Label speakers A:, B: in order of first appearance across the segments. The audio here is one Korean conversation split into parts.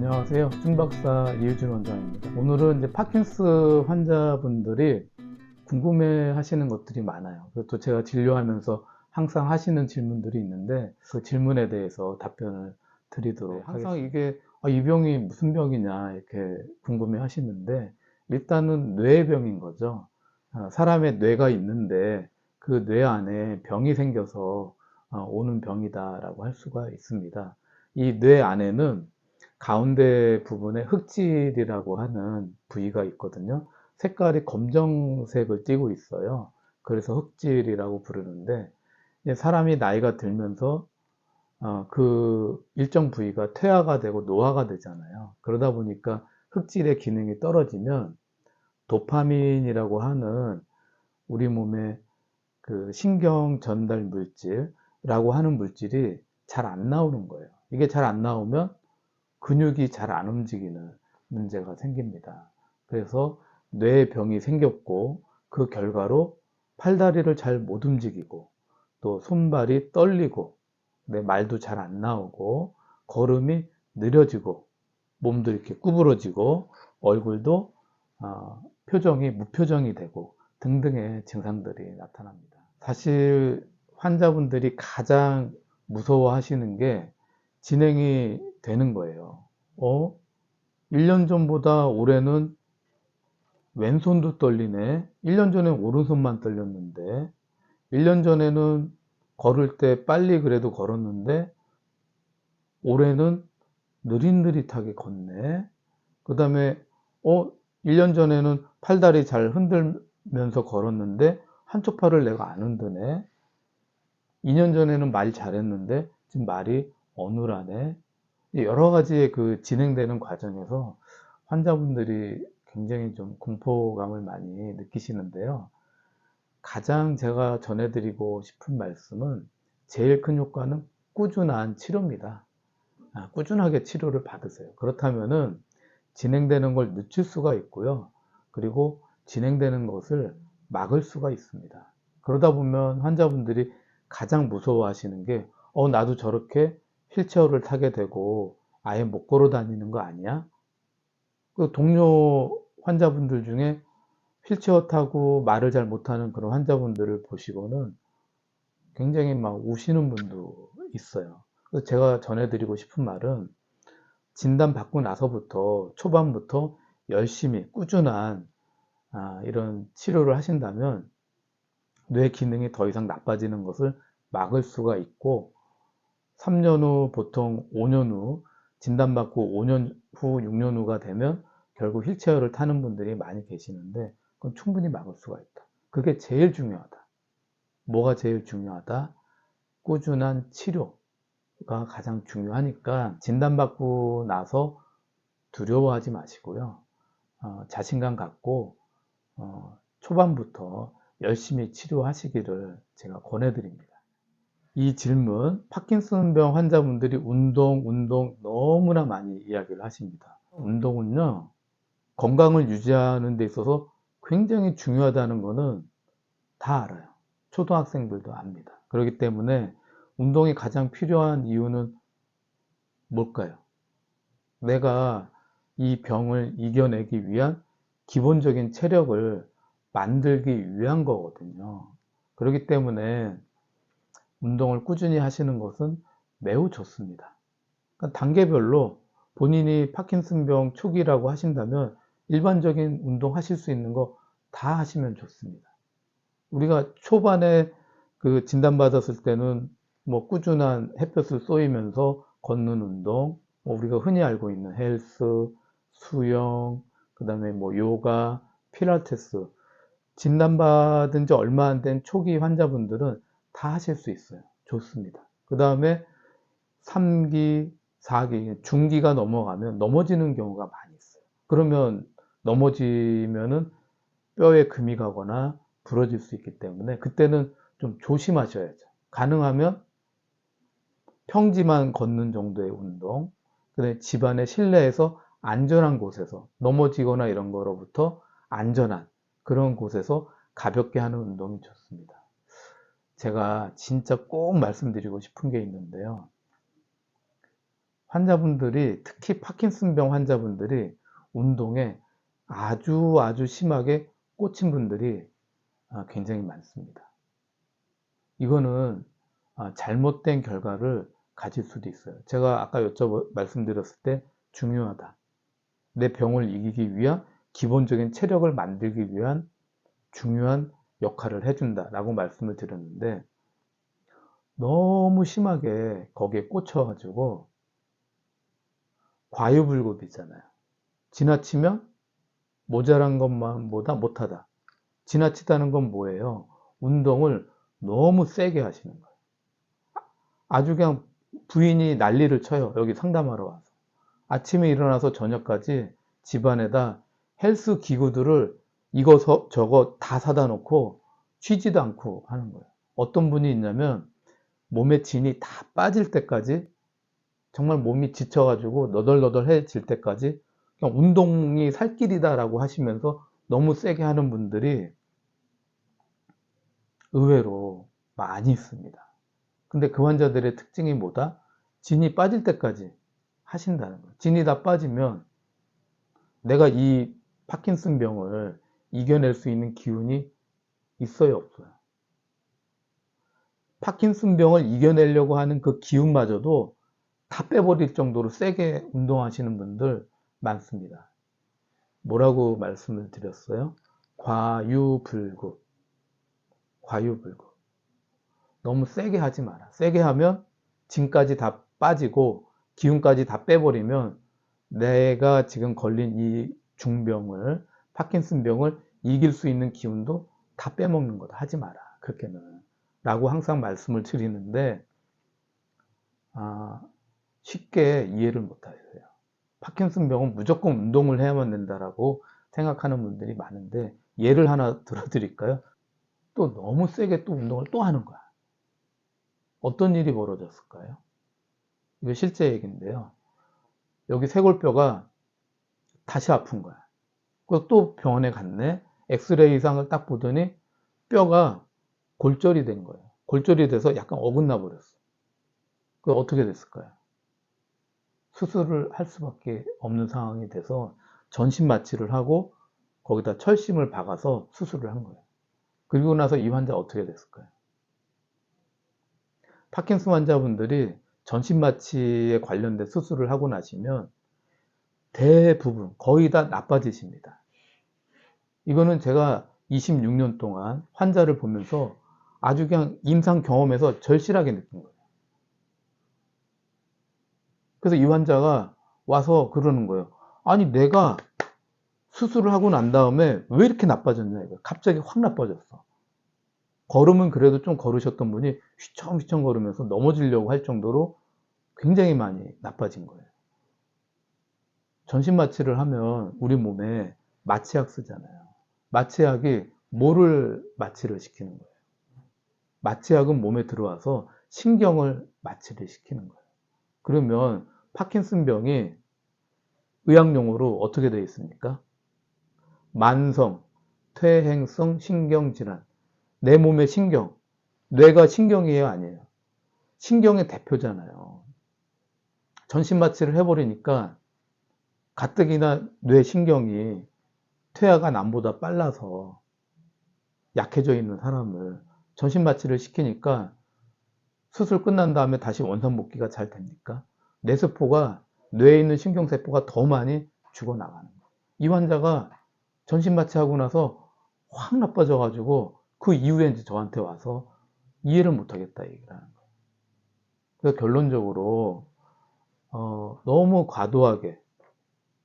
A: 안녕하세요. 증박사 이유준 원장입니다. 오늘은 이제 파킨스 환자분들이 궁금해 하시는 것들이 많아요. 또 제가 진료하면서 항상 하시는 질문들이 있는데 그 질문에 대해서 답변을 드리도록 하겠습니다. 항상 이게 이 병이 무슨 병이냐 이렇게 궁금해 하시는데 일단은 뇌병인 거죠. 사람의 뇌가 있는데 그 뇌 안에 병이 생겨서 오는 병이다라고 할 수가 있습니다. 이 뇌 안에는 가운데 부분에 흑질이라고 하는 부위가 있거든요. 색깔이 검정색을 띠고 있어요. 그래서 흑질이라고 부르는데 사람이 나이가 들면서 그 일정 부위가 퇴화가 되고 노화가 되잖아요. 그러다 보니까 흑질의 기능이 떨어지면 도파민이라고 하는 우리 몸의 그 신경 전달 물질이라고 하는 물질이 잘 안 나오는 거예요. 이게 잘 안 나오면 근육이 잘 안 움직이는 문제가 생깁니다. 그래서 뇌병이 생겼고 그 결과로 팔다리를 잘 못 움직이고 또 손발이 떨리고 내 말도 잘 안 나오고 걸음이 느려지고 몸도 이렇게 구부러지고 얼굴도 표정이 무표정이 되고 등등의 증상들이 나타납니다. 사실 환자분들이 가장 무서워하시는 게 진행이 되는 거예요. 1년 전보다 올해는 왼손도 떨리네. 1년 전엔 오른손만 떨렸는데 1년 전에는 걸을 때 빨리 그래도 걸었는데 올해는 느릿느릿하게 걷네. 그 다음에 1년 전에는 팔다리 잘 흔들면서 걸었는데 한쪽 팔을 내가 안 흔드네. 2년 전에는 말 잘했는데 지금 말이 어눌하네. 여러 가지의 그 진행되는 과정에서 환자분들이 굉장히 좀 공포감을 많이 느끼시는데요. 가장 제가 전해드리고 싶은 말씀은 제일 큰 효과는 꾸준한 치료입니다. 꾸준하게 치료를 받으세요. 그렇다면은 진행되는 걸 늦출 수가 있고요. 그리고 진행되는 것을 막을 수가 있습니다. 그러다 보면 환자분들이 가장 무서워하시는 게 나도 저렇게 휠체어를 타게 되고 아예 못 걸어 다니는 거 아니야? 그 동료 환자분들 중에 휠체어 타고 말을 잘 못하는 그런 환자분들을 보시고는 굉장히 막 우시는 분도 있어요. 그래서 제가 전해드리고 싶은 말은 진단받고 나서부터 초반부터 열심히 꾸준한 이런 치료를 하신다면 뇌 기능이 더 이상 나빠지는 것을 막을 수가 있고 3년 후 보통 5년 후 진단받고 5년 후 6년 후가 되면 결국 휠체어를 타는 분들이 많이 계시는데 그건 충분히 막을 수가 있다. 그게 제일 중요하다. 뭐가 제일 중요하다? 꾸준한 치료가 가장 중요하니까 진단받고 나서 두려워하지 마시고요. 자신감 갖고 초반부터 열심히 치료하시기를 제가 권해드립니다. 이 질문, 파킨슨병 환자분들이 운동 너무나 많이 이야기를 하십니다. 운동은요, 건강을 유지하는 데 있어서 굉장히 중요하다는 거는 다 알아요. 초등학생들도 압니다. 그렇기 때문에 운동이 가장 필요한 이유는 뭘까요? 내가 이 병을 이겨내기 위한 기본적인 체력을 만들기 위한 거거든요. 그렇기 때문에 운동을 꾸준히 하시는 것은 매우 좋습니다. 그러니까 단계별로 본인이 파킨슨병 초기라고 하신다면 일반적인 운동 하실 수 있는 거 다 하시면 좋습니다. 우리가 초반에 그 진단받았을 때는 뭐 꾸준한 햇볕을 쏘이면서 걷는 운동, 우리가 흔히 알고 있는 헬스, 수영, 그 다음에 뭐 요가, 필라테스, 진단받은 지 얼마 안 된 초기 환자분들은 다 하실 수 있어요. 좋습니다. 그 다음에 3기, 4기, 중기가 넘어가면 넘어지는 경우가 많이 있어요. 그러면 넘어지면은 뼈에 금이 가거나 부러질 수 있기 때문에 그때는 좀 조심하셔야죠. 가능하면 평지만 걷는 정도의 운동, 그다음에 집안의 실내에서 안전한 곳에서 넘어지거나 이런 거로부터 안전한 그런 곳에서 가볍게 하는 운동이 좋습니다. 제가 진짜 꼭 말씀드리고 싶은 게 있는데요. 환자분들이, 특히 파킨슨병 환자분들이 운동에 아주 심하게 꽂힌 분들이 굉장히 많습니다. 이거는 잘못된 결과를 가질 수도 있어요. 제가 아까 말씀드렸을 때 중요하다. 내 병을 이기기 위한 기본적인 체력을 만들기 위한 중요한 역할을 해준다 라고 말씀을 드렸는데, 너무 심하게 거기에 꽂혀가지고 과유불급이잖아요. 지나치면 모자란 것만보다 못하다. 지나치다는 건 뭐예요? 운동을 너무 세게 하시는 거예요. 아주 그냥 부인이 난리를 쳐요. 여기 상담하러 와서. 아침에 일어나서 저녁까지 집안에다 헬스 기구들을 이거 저거 다 사다 놓고 쉬지도 않고 하는 거예요. 어떤 분이 있냐면 몸에 진이 다 빠질 때까지, 정말 몸이 지쳐가지고 너덜너덜해질 때까지 그냥 운동이 살 길이다라고 하시면서 너무 세게 하는 분들이 의외로 많이 있습니다. 근데 그 환자들의 특징이 뭐다? 진이 빠질 때까지 하신다는 거예요. 진이 다 빠지면 내가 이 파킨슨병을 이겨낼 수 있는 기운이 있어요, 없어요? 파킨슨병을 이겨내려고 하는 그 기운마저도 다 빼버릴 정도로 세게 운동하시는 분들 많습니다. 뭐라고 말씀을 드렸어요? 과유불급. 과유불급. 너무 세게 하지 마라. 세게 하면 진까지 다 빠지고 기운까지 다 빼버리면 내가 지금 걸린 이 중병을, 파킨슨병을 이길 수 있는 기운도 다 빼먹는 거다. 하지 마라. 그렇게는. 라고 항상 말씀을 드리는데, 쉽게 이해를 못 하세요. 파킨슨병은 무조건 운동을 해야만 된다라고 생각하는 분들이 많은데, 예를 하나 들어드릴까요? 또 너무 세게 또 운동을 또 하는 거야. 어떤 일이 벌어졌을까요? 이거 실제 얘기인데요. 여기 쇄골뼈가 다시 아픈 거야. 그래서 또 병원에 갔네. 엑스레이상을 딱 보더니 뼈가 골절이 된 거예요. 골절이 돼서 약간 어긋나 버렸어. 그 어떻게 됐을까요? 수술을 할 수밖에 없는 상황이 돼서 전신 마취를 하고 거기다 철심을 박아서 수술을 한 거예요. 그리고 나서 이 환자 어떻게 됐을까요? 파킨슨 환자분들이 전신 마취에 관련된 수술을 하고 나시면 대부분 거의 다 나빠지십니다. 이거는 제가 26년 동안 환자를 보면서 아주 그냥 임상 경험에서 절실하게 느낀 거예요. 그래서 이 환자가 와서 그러는 거예요. 아니, 내가 수술을 하고 난 다음에 왜 이렇게 나빠졌냐, 이거. 갑자기 확 나빠졌어. 걸음은 그래도 좀 걸으셨던 분이 휘청휘청 걸으면서 넘어지려고 할 정도로 굉장히 많이 나빠진 거예요. 전신 마취를 하면 우리 몸에 마취약 쓰잖아요. 마취약이 뭐를 마취를 시키는 거예요? 마취약은 몸에 들어와서 신경을 마취를 시키는 거예요. 그러면 파킨슨병이 의학용어로 어떻게 되어 있습니까? 만성, 퇴행성 신경질환. 내 몸의 신경, 뇌가 신경이에요, 아니에요? 신경의 대표잖아요. 전신 마취를 해버리니까 가뜩이나 뇌 신경이 퇴화가 남보다 빨라서 약해져 있는 사람을 전신 마취를 시키니까 수술 끝난 다음에 다시 원상복귀가 잘 됩니까? 뇌세포가, 뇌에 있는 신경세포가 더 많이 죽어나가는 거예요. 이 환자가 전신 마취하고 나서 확 나빠져가지고 그 이후에 이제 저한테 와서 이해를 못하겠다 얘기를 하는 거예요. 그래서 결론적으로 너무 과도하게,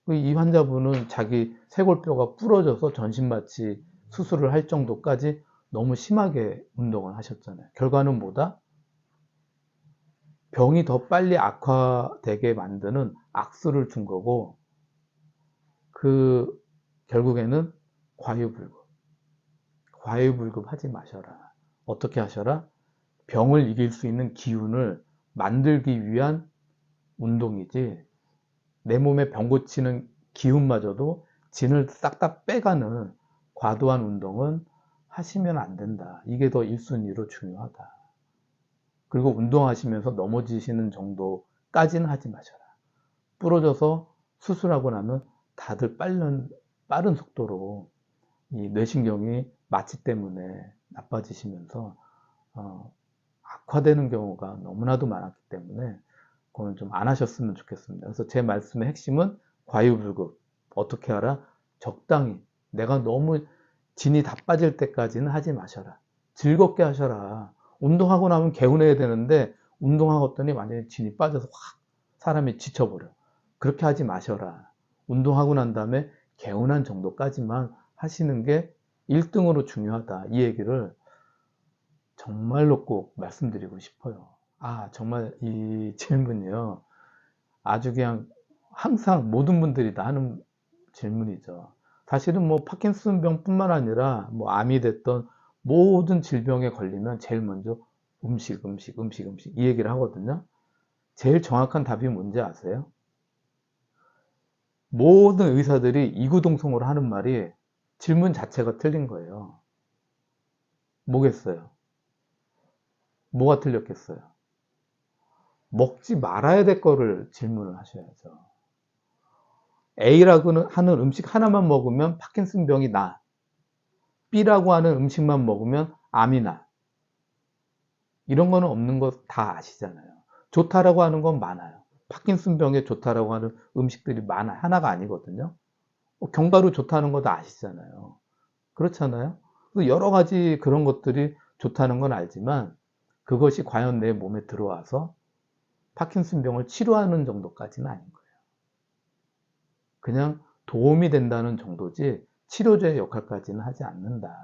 A: 이 환자분은 자기 쇄골뼈가 부러져서 전신 마취 수술을 할 정도까지 너무 심하게 운동을 하셨잖아요. 결과는 뭐다? 병이 더 빨리 악화되게 만드는 악수를 준 거고, 결국에는 과유불급. 과유불급 하지 마셔라. 어떻게 하셔라? 병을 이길 수 있는 기운을 만들기 위한 운동이지, 내 몸에 병 고치는 기운마저도 진을 싹 다 빼가는 과도한 운동은 하시면 안 된다. 이게 더 1순위로 중요하다. 그리고 운동하시면서 넘어지시는 정도까지는 하지 마셔라. 부러져서 수술하고 나면 다들 빠른 속도로 이 뇌신경이 마취 때문에 나빠지시면서 악화되는 경우가 너무나도 많았기 때문에 그건 좀 안 하셨으면 좋겠습니다. 그래서 제 말씀의 핵심은 과유불급. 어떻게 하라? 적당히. 내가 너무 진이 다 빠질 때까지는 하지 마셔라. 즐겁게 하셔라. 운동하고 나면 개운해야 되는데 운동하고 왔더니 완전히 진이 빠져서 확 사람이 지쳐버려. 그렇게 하지 마셔라. 운동하고 난 다음에 개운한 정도까지만 하시는 게 1등으로 중요하다. 이 얘기를 정말로 꼭 말씀드리고 싶어요. 정말 이 질문이요. 아주 그냥 항상 모든 분들이 다 하는 질문이죠. 사실은 뭐 파킨슨병뿐만 아니라 뭐 암이 됐던 모든 질병에 걸리면 제일 먼저 음식 이 얘기를 하거든요. 제일 정확한 답이 뭔지 아세요? 모든 의사들이 이구동성으로 하는 말이 질문 자체가 틀린 거예요. 뭐겠어요? 뭐가 틀렸겠어요? 먹지 말아야 될 거를 질문을 하셔야죠. A라고 하는 음식 하나만 먹으면 파킨슨병이 나. B라고 하는 음식만 먹으면 암이 나. 이런 거는 없는 거 다 아시잖아요. 좋다라고 하는 건 많아요. 파킨슨병에 좋다라고 하는 음식들이 많아요. 하나가 아니거든요. 견과류 좋다는 거 다 아시잖아요. 그렇잖아요. 여러 가지 그런 것들이 좋다는 건 알지만 그것이 과연 내 몸에 들어와서 파킨슨병을 치료하는 정도까지는 아닌 거예요. 그냥 도움이 된다는 정도지 치료제의 역할까지는 하지 않는다.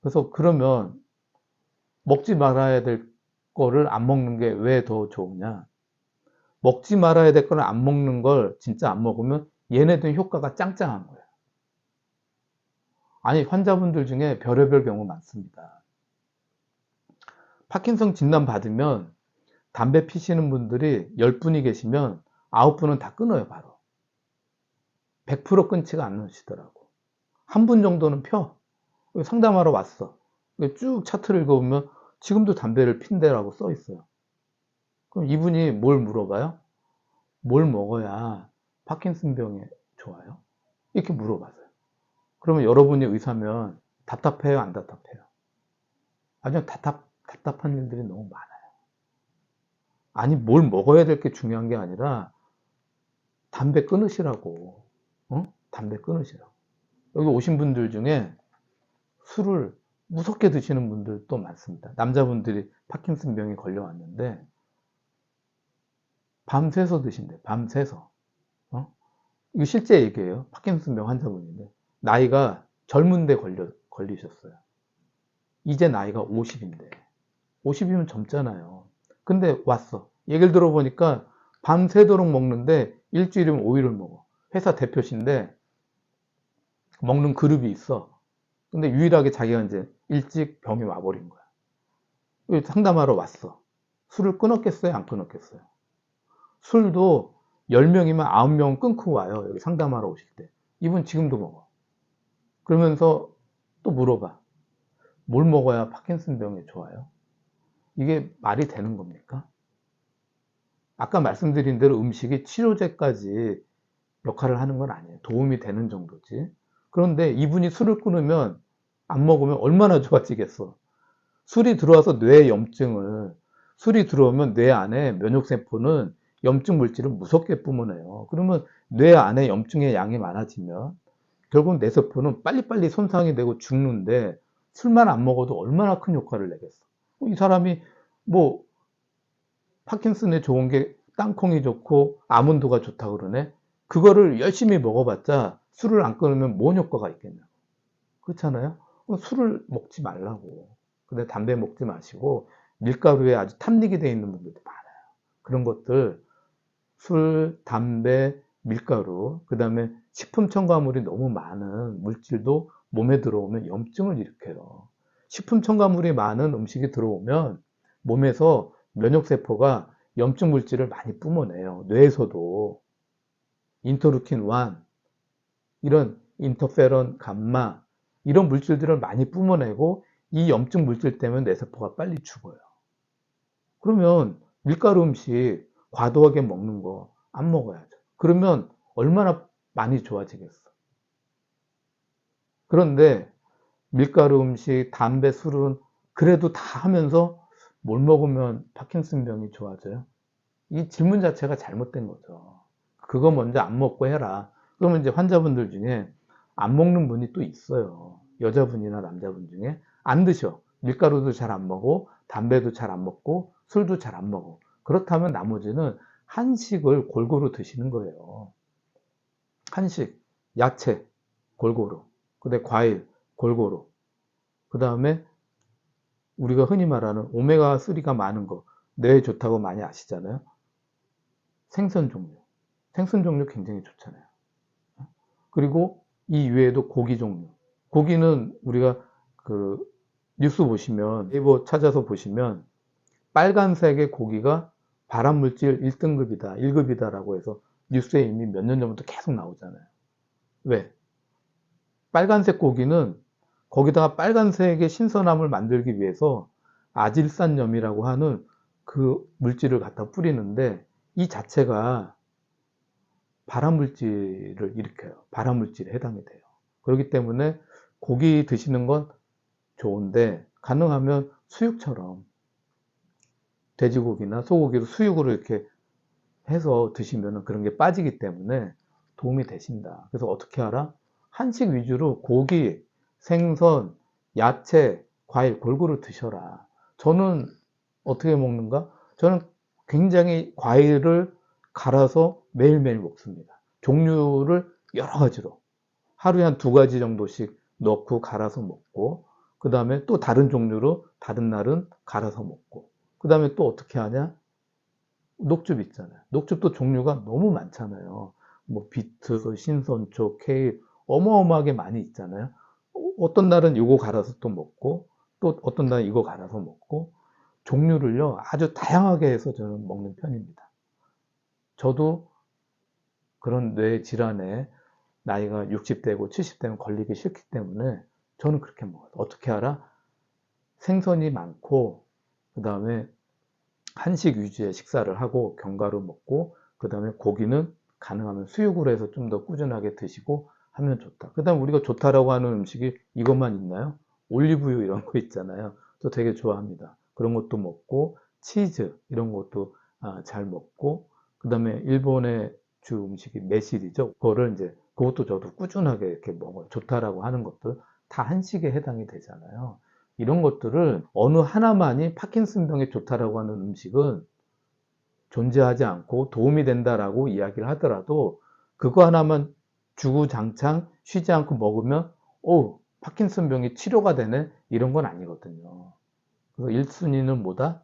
A: 그래서 그러면 먹지 말아야 될 거를 안 먹는 게 왜 더 좋으냐? 먹지 말아야 될 거를 안 먹는 걸 진짜 안 먹으면 얘네들 효과가 짱짱한 거예요. 아니, 환자분들 중에 별의별 경우 많습니다. 파킨슨 진단 받으면 담배 피시는 분들이 10분이 계시면 9분은 다 끊어요, 바로. 100% 끊지가 않으시더라고. 한 분 정도는 펴. 상담하러 왔어. 쭉 차트를 읽어보면 지금도 담배를 핀대라고 써 있어요. 그럼 이분이 뭘 물어봐요? 뭘 먹어야 파킨슨병에 좋아요? 이렇게 물어봐서요. 그러면 여러분이 의사면 답답해요, 안 답답해요? 아주 답답한 일들이 너무 많아요. 아니, 뭘 먹어야 될 게 중요한 게 아니라 담배 끊으시라고. 담배 끊으시라고. 여기 오신 분들 중에 술을 무섭게 드시는 분들도 많습니다. 남자분들이 파킨슨병에 걸려왔는데 밤새서 드신대. 밤새서. 이거 실제 얘기예요. 파킨슨병 환자분인데 나이가 젊은데 걸리셨어요. 이제 나이가 50인데 50이면 젊잖아요. 근데 왔어. 얘기를 들어보니까 밤새도록 먹는데 일주일이면 5일을 먹어. 회사 대표신데 먹는 그룹이 있어. 근데 유일하게 자기가 이제 일찍 병이 와버린 거야. 상담하러 왔어. 술을 끊었겠어요? 안 끊었겠어요? 술도 10명이면 9명은 끊고 와요. 여기 상담하러 오실 때. 이분 지금도 먹어. 그러면서 또 물어봐. 뭘 먹어야 파킨슨병에 좋아요? 이게 말이 되는 겁니까? 아까 말씀드린 대로 음식이 치료제까지 역할을 하는 건 아니에요. 도움이 되는 정도지. 그런데 이분이 술을 끊으면 안 먹으면 얼마나 좋아지겠어. 술이 들어와서 뇌에 염증을, 술이 들어오면 뇌 안에 면역세포는 염증 물질을 무섭게 뿜어내요. 그러면 뇌 안에 염증의 양이 많아지면 결국 뇌세포는 빨리빨리 손상이 되고 죽는데 술만 안 먹어도 얼마나 큰 효과를 내겠어. 이 사람이 뭐 파킨슨에 좋은 게 땅콩이 좋고 아몬드가 좋다고 그러네. 그거를 열심히 먹어봤자 술을 안 끊으면 뭔 효과가 있겠냐고. 그렇잖아요. 술을 먹지 말라고. 근데 담배 먹지 마시고 밀가루에 아주 탐닉이 되어 있는 분들도 많아요. 그런 것들 술, 담배, 밀가루, 그 다음에 식품 첨가물이 너무 많은 물질도 몸에 들어오면 염증을 일으켜요. 식품 첨가물이 많은 음식이 들어오면 몸에서 면역세포가 염증 물질을 많이 뿜어내요. 뇌에서도 인터루킨 1, 이런 인터페론, 감마 이런 물질들을 많이 뿜어내고 이 염증 물질 때문에 뇌세포가 빨리 죽어요. 그러면 밀가루 음식 과도하게 먹는 거 안 먹어야죠. 그러면 얼마나 많이 좋아지겠어. 그런데 밀가루 음식, 담배, 술은 그래도 다 하면서 뭘 먹으면 파킨슨병이 좋아져요? 이 질문 자체가 잘못된 거죠. 그거 먼저 안 먹고 해라. 그러면 이제 환자분들 중에 안 먹는 분이 또 있어요. 여자분이나 남자분 중에 안 드셔. 밀가루도 잘 안 먹고, 담배도 잘 안 먹고, 술도 잘 안 먹어. 그렇다면 나머지는 한식을 골고루 드시는 거예요. 한식, 야채, 골고루. 그다음에 과일, 골고루. 그 다음에 우리가 흔히 말하는 오메가3가 많은 거, 뇌에 좋다고 많이 아시잖아요. 생선 종류. 생선 종류 굉장히 좋잖아요. 그리고 이 외에도 고기 종류. 고기는 우리가 그 뉴스 보시면, 네이버 찾아서 보시면 빨간색의 고기가 발암물질 1등급이다, 1급이다라고 해서 뉴스에 이미 몇 년 전부터 계속 나오잖아요. 왜? 빨간색 고기는 거기다가 빨간색의 신선함을 만들기 위해서 아질산염이라고 하는 그 물질을 갖다 뿌리는데 이 자체가 발암물질을 일으켜요. 발암물질에 해당이 돼요. 그렇기 때문에 고기 드시는 건 좋은데 가능하면 수육처럼 돼지고기나 소고기를 수육으로 이렇게 해서 드시면 그런 게 빠지기 때문에 도움이 되신다. 그래서 어떻게 하라? 한식 위주로 고기, 생선, 야채, 과일 골고루 드셔라. 저는 어떻게 먹는가? 저는 굉장히 과일을 갈아서 매일매일 먹습니다. 종류를 여러 가지로. 하루에 한 2가지 정도씩 넣고 갈아서 먹고, 그 다음에 또 다른 종류로 다른 날은 갈아서 먹고, 그 다음에 또 어떻게 하냐? 녹즙 있잖아요. 녹즙도 종류가 너무 많잖아요. 뭐 비트, 신선초, 케일 어마어마하게 많이 있잖아요. 어떤 날은 이거 갈아서 또 먹고 또 어떤 날은 이거 갈아서 먹고 종류를요 아주 다양하게 해서 저는 먹는 편입니다. 저도 그런 뇌 질환에 나이가 60대고 70대면 걸리기 싫기 때문에 저는 그렇게 먹어요. 어떻게 알아? 생선이 많고 그 다음에 한식 위주의 식사를 하고 견과류 먹고 그 다음에 고기는 가능하면 수육으로 해서 좀 더 꾸준하게 드시고 하면 좋다. 그 다음 우리가 좋다라고 하는 음식이 이것만 있나요? 올리브유 이런 거 있잖아요. 저 되게 좋아합니다. 그런 것도 먹고 치즈 이런 것도 잘 먹고 그 다음에 일본의 주 음식이 매실이죠. 그거를 이제 그것도 저도 꾸준하게 이렇게 먹어요. 좋다라고 하는 것들 다 한식에 해당이 되잖아요. 이런 것들을 어느 하나만이 파킨슨병에 좋다라고 하는 음식은 존재하지 않고 도움이 된다라고 이야기를 하더라도 그거 하나만 주구장창 쉬지 않고 먹으면 파킨슨병이 치료가 되네 이런 건 아니거든요. 그래서 1순위는 뭐다?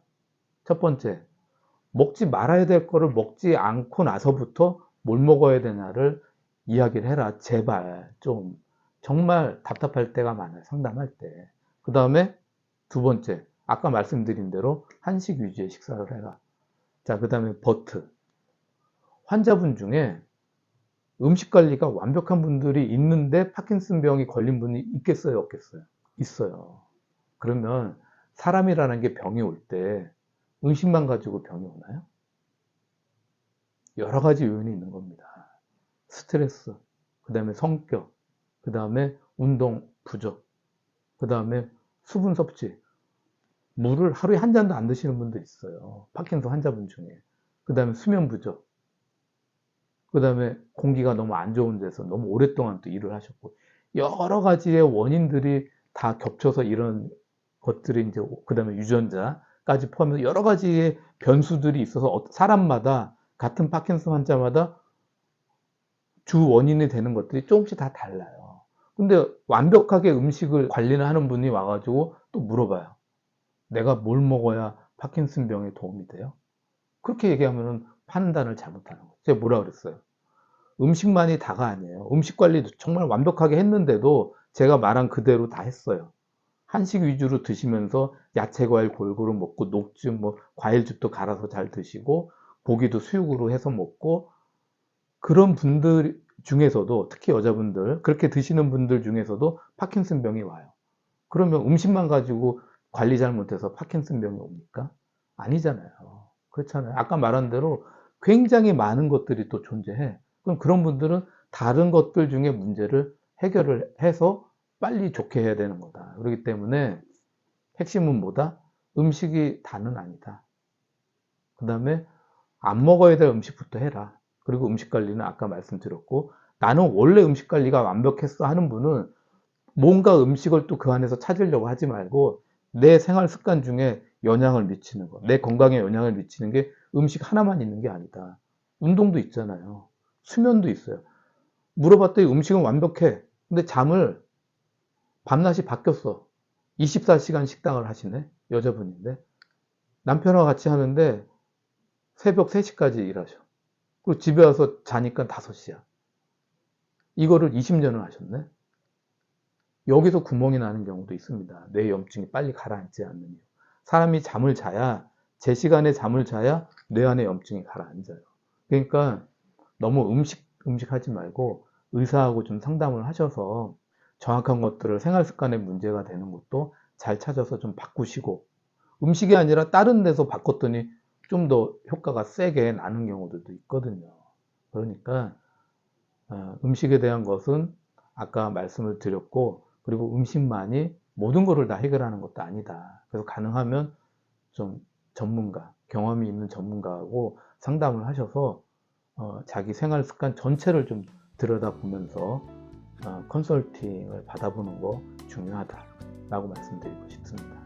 A: 첫 번째, 먹지 말아야 될 거를 먹지 않고 나서부터 뭘 먹어야 되냐를 이야기를 해라. 제발 좀 정말 답답할 때가 많아요. 상담할 때. 그 다음에 두 번째, 아까 말씀드린 대로 한식 위주의 식사를 해라. 자, 그 다음에 버트. 환자분 중에 음식 관리가 완벽한 분들이 있는데 파킨슨병이 걸린 분이 있겠어요, 없겠어요? 있어요. 그러면 사람이라는 게 병이 올 때 음식만 가지고 병이 오나요? 여러 가지 요인이 있는 겁니다. 스트레스, 그 다음에 성격, 그 다음에 운동 부족, 그 다음에 수분 섭취, 물을 하루에 한 잔도 안 드시는 분들 있어요. 파킨슨 환자분 중에. 그 다음에 수면 부족, 그 다음에 공기가 너무 안 좋은 데서 너무 오랫동안 또 일을 하셨고, 여러 가지의 원인들이 다 겹쳐서 이런 것들이 이제, 그 다음에 유전자까지 포함해서 여러 가지의 변수들이 있어서 사람마다, 같은 파킨슨 환자마다 주 원인이 되는 것들이 조금씩 다 달라요. 근데 완벽하게 음식을 관리를 하는 분이 와가지고 또 물어봐요. 내가 뭘 먹어야 파킨슨병에 도움이 돼요? 그렇게 얘기하면 판단을 잘못하는 거예요. 제가 뭐라 그랬어요? 음식만이 다가 아니에요. 음식 관리도 정말 완벽하게 했는데도 제가 말한 그대로 다 했어요. 한식 위주로 드시면서 야채 과일 골고루 먹고 녹즙 뭐 과일즙도 갈아서 잘 드시고 고기도 수육으로 해서 먹고 그런 분들 중에서도 특히 여자분들 그렇게 드시는 분들 중에서도 파킨슨병이 와요. 그러면 음식만 가지고 관리 잘못해서 파킨슨병이 옵니까? 아니잖아요. 그렇잖아요. 아까 말한 대로 굉장히 많은 것들이 또 존재해. 그럼 그런 분들은 다른 것들 중에 문제를 해결을 해서 빨리 좋게 해야 되는 거다. 그렇기 때문에 핵심은 뭐다? 음식이 다는 아니다. 그 다음에 안 먹어야 될 음식부터 해라. 그리고 음식 관리는 아까 말씀드렸고, 나는 원래 음식 관리가 완벽했어 하는 분은 뭔가 음식을 또 그 안에서 찾으려고 하지 말고 내 생활 습관 중에 영향을 미치는 거, 내 건강에 영향을 미치는 게 음식 하나만 있는 게 아니다. 운동도 있잖아요. 수면도 있어요. 물어봤더니 음식은 완벽해. 근데 잠을 밤낮이 바뀌었어. 24시간 식당을 하시네. 여자분인데. 남편과 같이 하는데 새벽 3시까지 일하셔. 그리고 집에 와서 자니까 5시야. 이거를 20년을 하셨네. 여기서 구멍이 나는 경우도 있습니다. 뇌 염증이 빨리 가라앉지 않는 이유. 사람이 잠을 자야, 제 시간에 잠을 자야 뇌 안에 염증이 가라앉아요. 그러니까 너무 음식 하지 말고 의사하고 좀 상담을 하셔서 정확한 것들을 생활 습관에 문제가 되는 것도 잘 찾아서 좀 바꾸시고, 음식이 아니라 다른 데서 바꿨더니 좀 더 효과가 세게 나는 경우들도 있거든요. 그러니까 음식에 대한 것은 아까 말씀을 드렸고, 그리고 음식만이 모든 것을 다 해결하는 것도 아니다. 그래서 가능하면 좀 전문가, 경험이 있는 전문가하고 상담을 하셔서 자기 생활 습관 전체를 좀 들여다보면서 컨설팅을 받아보는 거 중요하다라고 말씀드리고 싶습니다.